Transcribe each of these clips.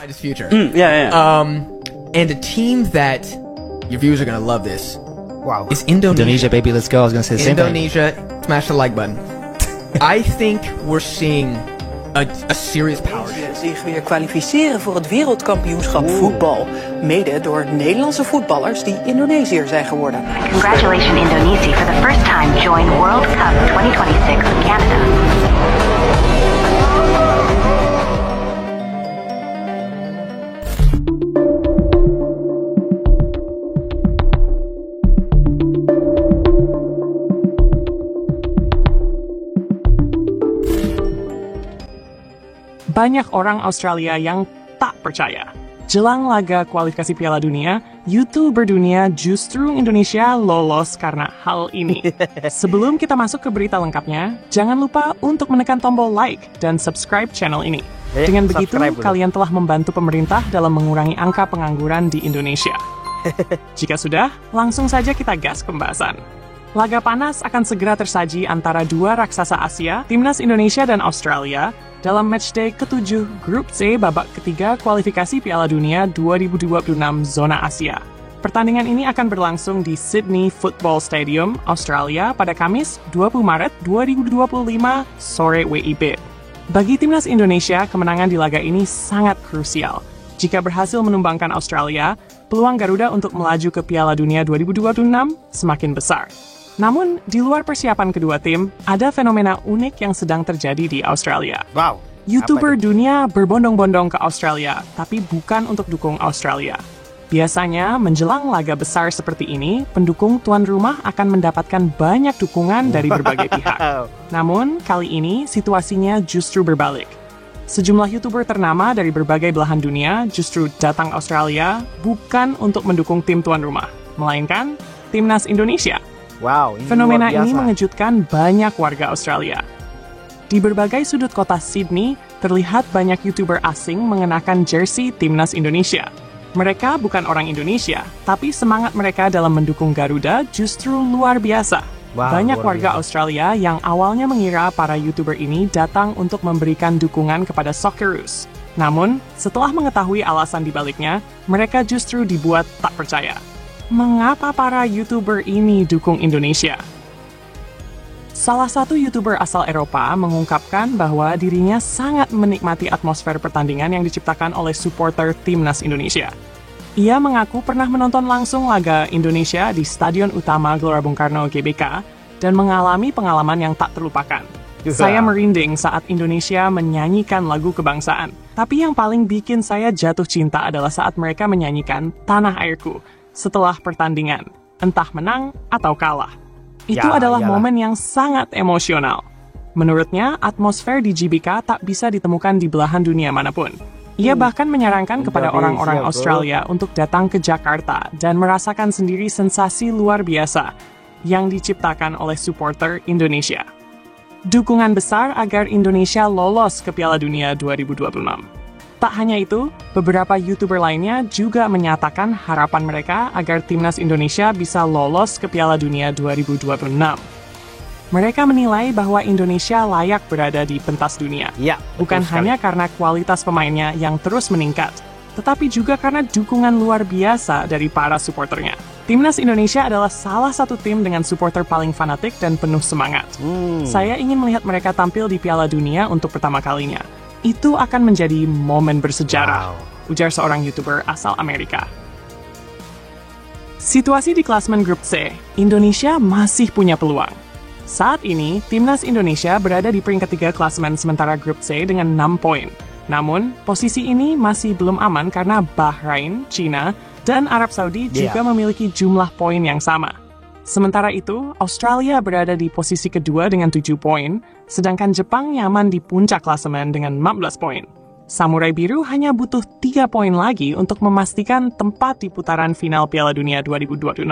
His future. Yeah. And a team that your viewers are gonna love this. Wow. Is Indonesia. Indonesia, baby, let's go. I was gonna say the same thing. Indonesia, smash the like button. I think we're seeing a serious power shift. Zich weer kwalificeren voor het wereldkampioenschap voetbal. Mede door Nederlandse voetballers die Indonesiër zijn geworden. Congratulations Indonesia for the first time join World Cup 2026 in Canada. Banyak orang Australia yang tak percaya. Jelang laga kualifikasi Piala Dunia, YouTuber dunia justru Indonesia lolos karena hal ini. Sebelum kita masuk ke berita lengkapnya, jangan lupa untuk menekan tombol like dan subscribe channel ini. Dengan begitu, kalian telah membantu pemerintah dalam mengurangi angka pengangguran di Indonesia. Jika sudah, langsung saja kita gas pembahasan. Laga panas akan segera tersaji antara dua raksasa Asia, Timnas Indonesia dan Australia, dalam matchday ke-7 Grup C babak ketiga kualifikasi Piala Dunia 2026 zona Asia. Pertandingan ini akan berlangsung di Sydney Football Stadium, Australia pada Kamis 20 Maret 2025 sore WIB. Bagi Timnas Indonesia, kemenangan di laga ini sangat krusial. Jika berhasil menumbangkan Australia, peluang Garuda untuk melaju ke Piala Dunia 2026 semakin besar. Namun, di luar persiapan kedua tim, ada fenomena unik yang sedang terjadi di Australia. Wow. YouTuber dunia berbondong-bondong ke Australia, tapi bukan untuk dukung Australia. Biasanya, menjelang laga besar seperti ini, pendukung tuan rumah akan mendapatkan banyak dukungan dari berbagai pihak. Namun, kali ini situasinya justru berbalik. Sejumlah YouTuber ternama dari berbagai belahan dunia justru datang Australia bukan untuk mendukung tim tuan rumah, melainkan Timnas Indonesia. Wow, Fenomena ini mengejutkan banyak warga Australia. Di berbagai sudut kota Sydney, terlihat banyak YouTuber asing mengenakan jersey Timnas Indonesia. Mereka bukan orang Indonesia, tapi semangat mereka dalam mendukung Garuda justru luar biasa. Banyak warga Australia yang awalnya mengira para YouTuber ini datang untuk memberikan dukungan kepada Socceroos. Namun, setelah mengetahui alasan dibaliknya, mereka justru dibuat tak percaya. Mengapa para YouTuber ini dukung Indonesia? Salah satu YouTuber asal Eropa mengungkapkan bahwa dirinya sangat menikmati atmosfer pertandingan yang diciptakan oleh supporter Timnas Indonesia. Ia mengaku pernah menonton langsung laga Indonesia di Stadion Utama Gelora Bung Karno GBK dan mengalami pengalaman yang tak terlupakan. Saya merinding saat Indonesia menyanyikan lagu kebangsaan. Tapi yang paling bikin saya jatuh cinta adalah saat mereka menyanyikan Tanah Airku setelah pertandingan, entah menang atau kalah. Itu adalah momen yang sangat emosional. Menurutnya, atmosfer di GBK tak bisa ditemukan di belahan dunia manapun. Ia bahkan menyarankan kepada orang-orang Australia untuk datang ke Jakarta dan merasakan sendiri sensasi luar biasa yang diciptakan oleh supporter Indonesia. Dukungan besar agar Indonesia lolos ke Piala Dunia 2026. Tak hanya itu, beberapa YouTuber lainnya juga menyatakan harapan mereka agar Timnas Indonesia bisa lolos ke Piala Dunia 2026. Mereka menilai bahwa Indonesia layak berada di pentas dunia. Bukan hanya karena kualitas pemainnya yang terus meningkat, tetapi juga karena dukungan luar biasa dari para supporternya. Timnas Indonesia adalah salah satu tim dengan supporter paling fanatik dan penuh semangat. Saya ingin melihat mereka tampil di Piala Dunia untuk pertama kalinya. Itu akan menjadi momen bersejarah, ujar seorang YouTuber asal Amerika. Situasi di klasemen Grup C, Indonesia masih punya peluang. Saat ini, Timnas Indonesia berada di peringkat 3 klasemen sementara Grup C dengan 6 poin. Namun, posisi ini masih belum aman karena Bahrain, China, dan Arab Saudi juga memiliki jumlah poin yang sama. Sementara itu, Australia berada di posisi kedua dengan 7 poin, sedangkan Jepang nyaman di puncak klasemen dengan 15 poin. Samurai Biru hanya butuh 3 poin lagi untuk memastikan tempat di putaran final Piala Dunia 2026.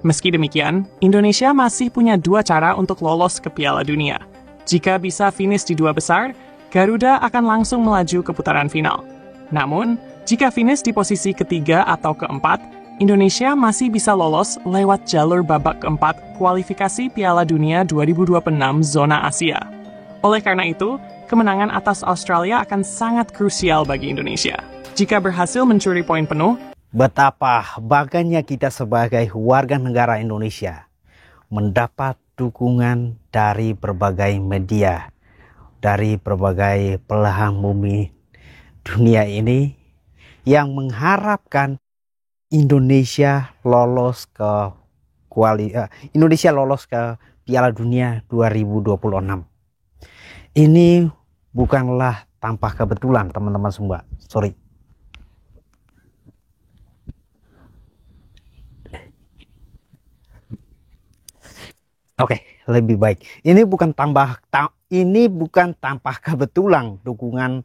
Meski demikian, Indonesia masih punya 2 cara untuk lolos ke Piala Dunia. Jika bisa finish di 2 besar, Garuda akan langsung melaju ke putaran final. Namun, jika finish di posisi ketiga atau keempat, Indonesia masih bisa lolos lewat jalur babak keempat kualifikasi Piala Dunia 2026 zona Asia. Oleh karena itu, kemenangan atas Australia akan sangat krusial bagi Indonesia. Jika berhasil mencuri poin penuh, Betapa bangganya kita sebagai warga negara Indonesia mendapat dukungan dari berbagai media, dari berbagai belahan bumi dunia ini yang mengharapkan Indonesia lolos ke Piala Dunia 2026. Ini bukanlah tanpa kebetulan, teman-teman semua. Sorry. Oke, lebih baik. Ini bukan tanpa kebetulan dukungan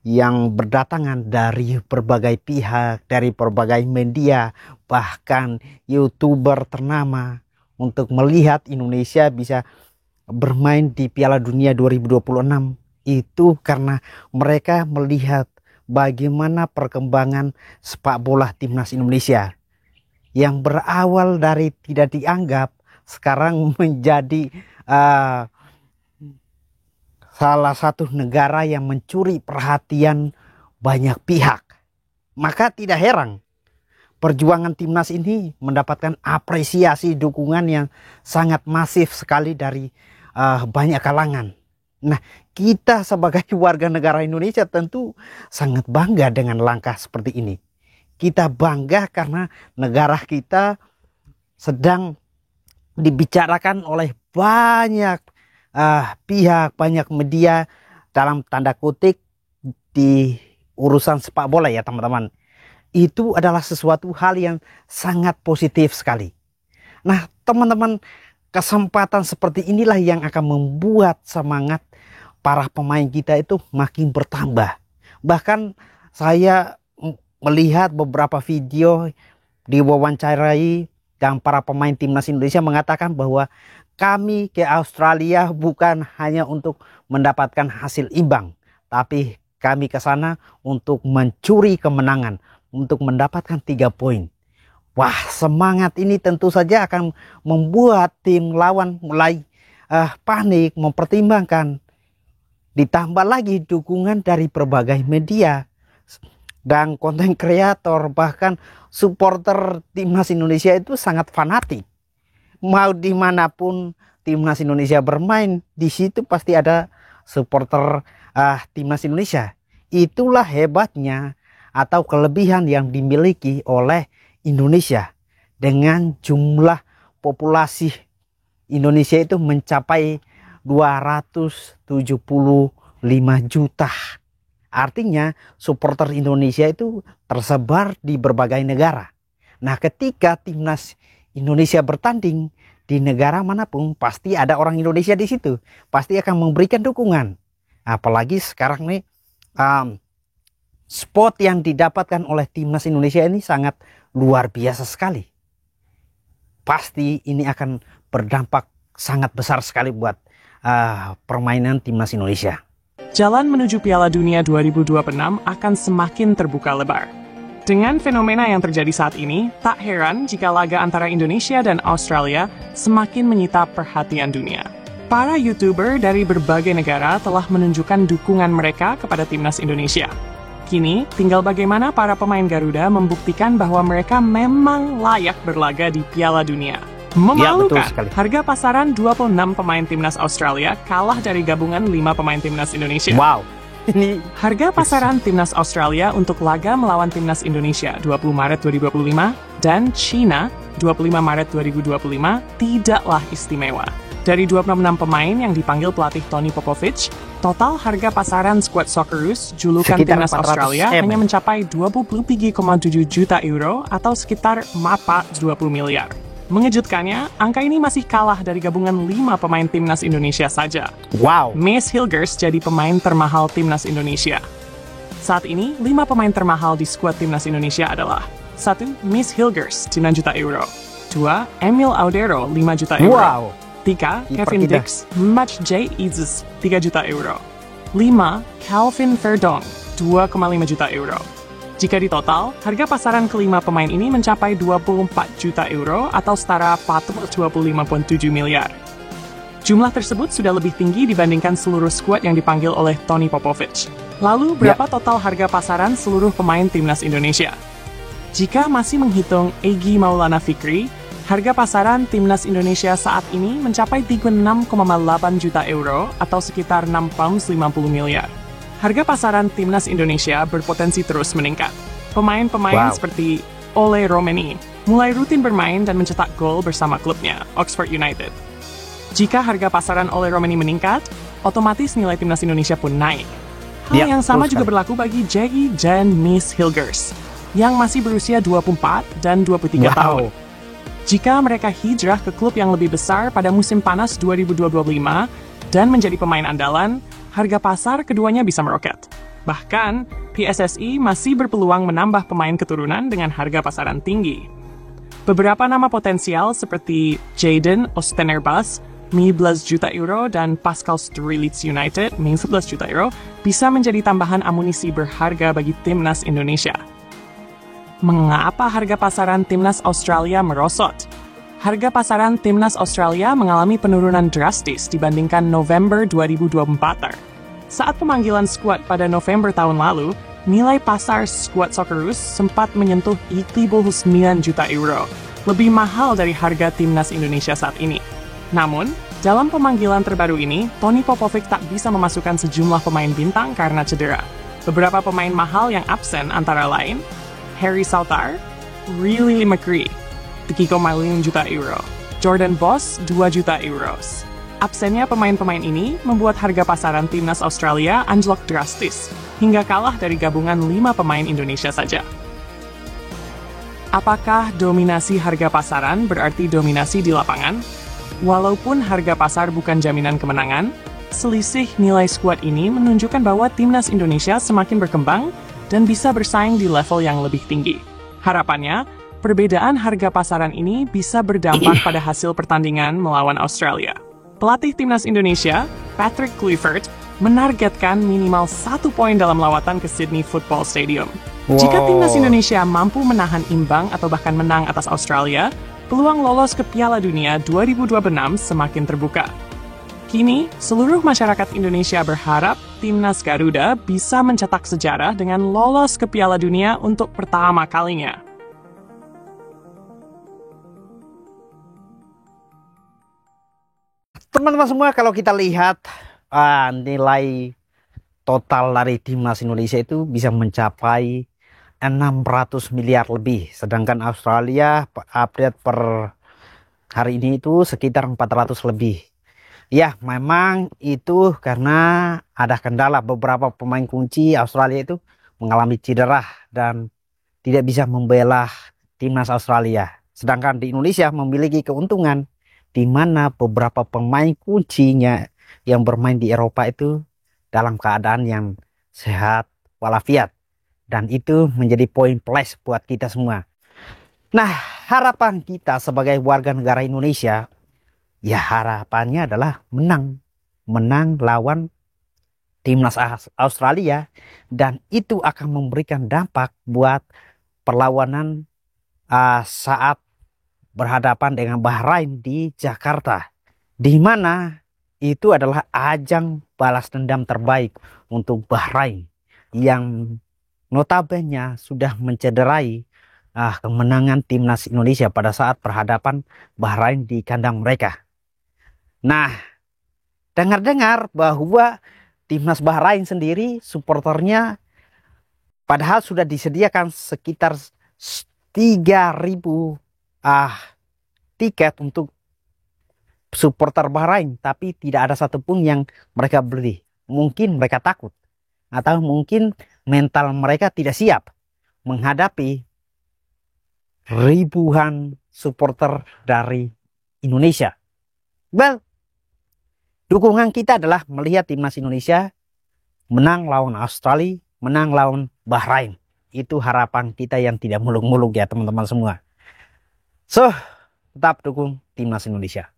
yang berdatangan dari berbagai pihak, dari berbagai media, bahkan YouTuber ternama untuk melihat Indonesia bisa bermain di Piala Dunia 2026. Itu karena mereka melihat bagaimana perkembangan sepak bola timnas Indonesia yang berawal dari tidak dianggap sekarang menjadi salah satu negara yang mencuri perhatian banyak pihak. Maka tidak heran perjuangan timnas ini mendapatkan apresiasi dukungan yang sangat masif sekali dari banyak kalangan. Nah, kita sebagai warga negara Indonesia tentu sangat bangga dengan langkah seperti ini. Kita bangga karena negara kita sedang dibicarakan oleh banyak pihak, banyak media dalam tanda kutip di urusan sepak bola ya teman-teman. Itu adalah sesuatu hal yang sangat positif sekali. Nah teman-teman, kesempatan seperti inilah yang akan membuat semangat para pemain kita itu makin bertambah. Bahkan saya melihat beberapa video diwawancarai dan para pemain timnas Indonesia mengatakan bahwa kami ke Australia bukan hanya untuk mendapatkan hasil imbang, tapi kami ke sana untuk mencuri kemenangan, untuk mendapatkan 3 poin. Wah, semangat ini tentu saja akan membuat tim lawan mulai panik, mempertimbangkan. Ditambah lagi dukungan dari berbagai media dan konten kreator, bahkan supporter timnas Indonesia itu sangat fanatik. Mau dimanapun timnas Indonesia bermain, di situ pasti ada supporter timnas Indonesia. Itulah hebatnya atau kelebihan yang dimiliki oleh Indonesia. Dengan jumlah populasi Indonesia itu mencapai 275 juta. Artinya supporter Indonesia itu tersebar di berbagai negara. Nah ketika timnas Indonesia bertanding di negara manapun, pasti ada orang Indonesia di situ. Pasti akan memberikan dukungan. Apalagi sekarang nih spot yang didapatkan oleh timnas Indonesia ini sangat luar biasa sekali. Pasti ini akan berdampak sangat besar sekali buat permainan timnas Indonesia. jalan menuju Piala Dunia 2026 akan semakin terbuka lebar. Dengan fenomena yang terjadi saat ini, tak heran jika laga antara Indonesia dan Australia semakin menyita perhatian dunia. Para YouTuber dari berbagai negara telah menunjukkan dukungan mereka kepada timnas Indonesia. Kini, tinggal bagaimana para pemain Garuda membuktikan bahwa mereka memang layak berlaga di Piala Dunia. Memalukan, ya, harga pasaran 26 pemain timnas Australia kalah dari gabungan 5 pemain timnas Indonesia. Wow, ini harga pasaran timnas Australia untuk laga melawan timnas Indonesia 20 Maret 2025 dan China 25 Maret 2025 tidaklah istimewa. Dari 26 pemain yang dipanggil pelatih Tony Popovich, total harga pasaran skuad Socceroos julukan sekitar timnas Australia hanya mencapai 23,7 juta euro atau sekitar 20 miliar. Mengejutkannya, angka ini masih kalah dari gabungan 5 pemain timnas Indonesia saja. wow. Mace Hilgers jadi pemain termahal timnas Indonesia. Saat ini, 5 pemain termahal di skuad timnas Indonesia adalah 1. Mace Hilgers, 9 juta euro. 2. Emil Audero, 5 juta euro. Wow. 3. Kevin Dix, Match J. Izes, 3 juta euro. 5. Calvin Verdong, 2,5 juta euro. Jika ditotal, harga pasaran kelima pemain ini mencapai 24 juta euro atau setara 425,7 miliar. Jumlah tersebut sudah lebih tinggi dibandingkan seluruh skuad yang dipanggil oleh Tony Popovich. Lalu, berapa total harga pasaran seluruh pemain timnas Indonesia? Jika masih menghitung Egy Maulana Fikri, harga pasaran timnas Indonesia saat ini mencapai 36,8 juta euro atau sekitar 6 pounds 50 miliar. Harga pasaran timnas Indonesia berpotensi terus meningkat. Pemain-pemain seperti Ole Romeni mulai rutin bermain dan mencetak gol bersama klubnya, Oxford United. Jika harga pasaran Ole Romeni meningkat, otomatis nilai timnas Indonesia pun naik. Hal yang sama juga berlaku bagi Jackie dan Miss Hilgers, yang masih berusia 24 dan 23 tahun. Jika mereka hijrah ke klub yang lebih besar pada musim panas 2025 dan menjadi pemain andalan, harga pasar keduanya bisa meroket. Bahkan, PSSI masih berpeluang menambah pemain keturunan dengan harga pasaran tinggi. Beberapa nama potensial seperti Jadon Ostenerbas, 11 juta euro, dan Pascal Strelitz United, 11 juta euro, bisa menjadi tambahan amunisi berharga bagi timnas Indonesia. Mengapa harga pasaran timnas Australia merosot? Harga pasaran timnas Australia mengalami penurunan drastis dibandingkan November 2024. Saat pemanggilan skuad pada November tahun lalu, nilai pasar skuad Socceroos sempat menyentuh 9 juta euro, lebih mahal dari harga timnas Indonesia saat ini. Namun, dalam pemanggilan terbaru ini, Tony Popovic tak bisa memasukkan sejumlah pemain bintang karena cedera. Beberapa pemain mahal yang absen antara lain Harry Sautar, Riley McCree, 3,5 juta euro, Jordan Boss, 2 juta euros. Absennya pemain-pemain ini membuat harga pasaran timnas Australia anjlok drastis, hingga kalah dari gabungan 5 pemain Indonesia saja. Apakah dominasi harga pasaran berarti dominasi di lapangan? Walaupun harga pasar bukan jaminan kemenangan, selisih nilai skuad ini menunjukkan bahwa timnas Indonesia semakin berkembang dan bisa bersaing di level yang lebih tinggi. Harapannya, perbedaan harga pasaran ini bisa berdampak pada hasil pertandingan melawan Australia. Pelatih timnas Indonesia, Patrick Kluivert, menargetkan minimal 1 poin dalam lawatan ke Sydney Football Stadium. Jika timnas Indonesia mampu menahan imbang atau bahkan menang atas Australia, peluang lolos ke Piala Dunia 2026 semakin terbuka. Kini, seluruh masyarakat Indonesia berharap timnas Garuda bisa mencetak sejarah dengan lolos ke Piala Dunia untuk pertama kalinya. Teman-teman semua, kalau kita lihat nilai total dari timnas Indonesia itu bisa mencapai 600 miliar lebih, sedangkan Australia update per hari ini itu sekitar 400 lebih. Ya, memang itu karena ada kendala, beberapa pemain kunci Australia itu mengalami cedera dan tidak bisa membela timnas Australia. Sedangkan di Indonesia memiliki keuntungan di mana beberapa pemain kuncinya yang bermain di Eropa itu dalam keadaan yang sehat walafiat. Dan itu menjadi poin plus buat kita semua. Nah, harapan kita sebagai warga negara Indonesia, ya harapannya adalah menang. Menang lawan timnas Australia. Dan itu akan memberikan dampak buat perlawanan saat berhadapan dengan Bahrain di Jakarta. Di mana itu adalah ajang balas dendam terbaik untuk Bahrain yang notabene sudah mencederai kemenangan timnas Indonesia pada saat berhadapan Bahrain di kandang mereka. Nah, dengar-dengar bahwa timnas Bahrain sendiri supporternya padahal sudah disediakan sekitar 3.000 tiket untuk supporter Bahrain, tapi tidak ada satupun yang mereka beli. Mungkin mereka takut atau mungkin mental mereka tidak siap menghadapi ribuan supporter dari Indonesia. Well, dukungan kita adalah melihat timnas Indonesia menang lawan Australia, menang lawan Bahrain. Itu harapan kita yang tidak muluk-muluk ya teman-teman semua. So, tetap dukung timnas Indonesia.